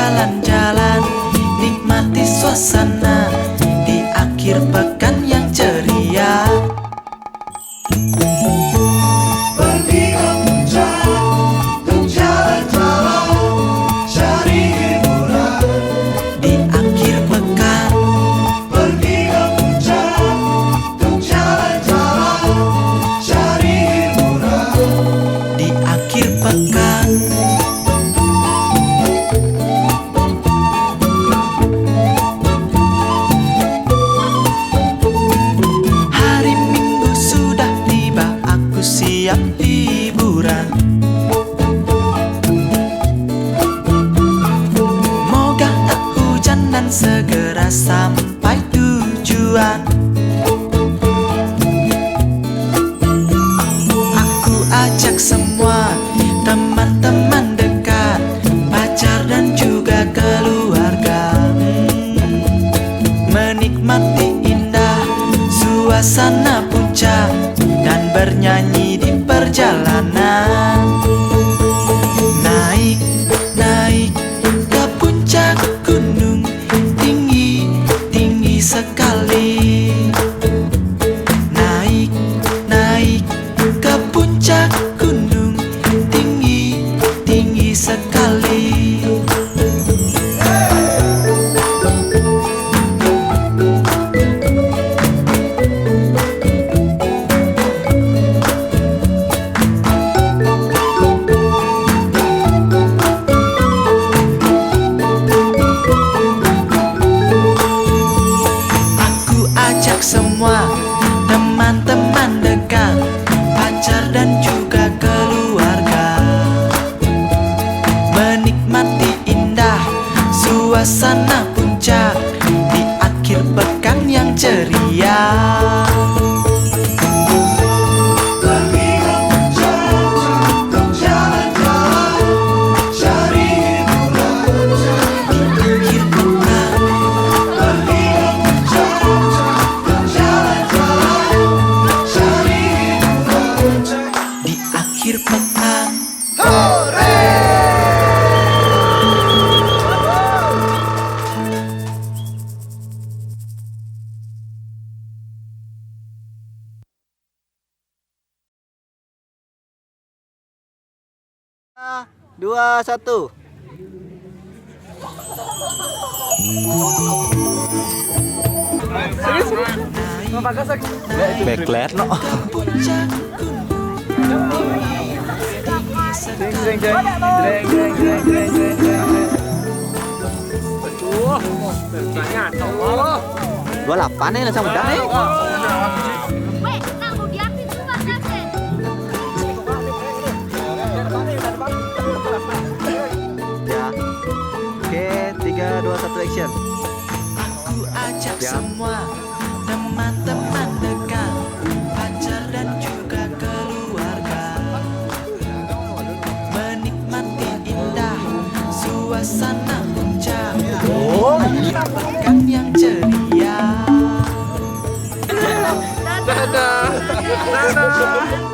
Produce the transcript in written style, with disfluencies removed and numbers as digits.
jalan-jalan, nikmati suasana di akhir pekan yang ceria. Pergi ke puncak untuk jalan-jalan, cari hiburan Di akhir pekan, pergi ke puncak untuk jalan-jalan, cari hiburan di akhir pekan. Hari Minggu sudah tiba, aku siap liburan. Moga tak hujan dan segera sampai tujuan. Aku ajak semua teman-teman dekat, pacar dan juga keluarga, menikmati indah suasana puncak dan bernyanyi di perjalanan. Naik, naik ke puncak gunung, tinggi, tinggi sekali. Naik, naik ke puncak gunung, tinggi, tinggi sekali. Aku ajak semua teman-teman dekat, pacar dan juga keluarga, menikmati indah suasana puncak di akhir pekan yang ceria. Pergi ke puncak untuk jalan-jalan, cari hiburan Akhir pekan, pergi ke puncak untuk jalan-jalan, cari hiburan di akhir pekan. Dua, satu. Backlight no. Puncak Dua 28 nih langsung udah nih. Weh, nak mau diapin semua kakek. Ya. Oke, 3, 2, 1 action. Aku ajak Ya. semua teman-teman dekat, pacar dan juga keluarga, menikmati indah suasana puncak di pekan yang ceria. Dadah.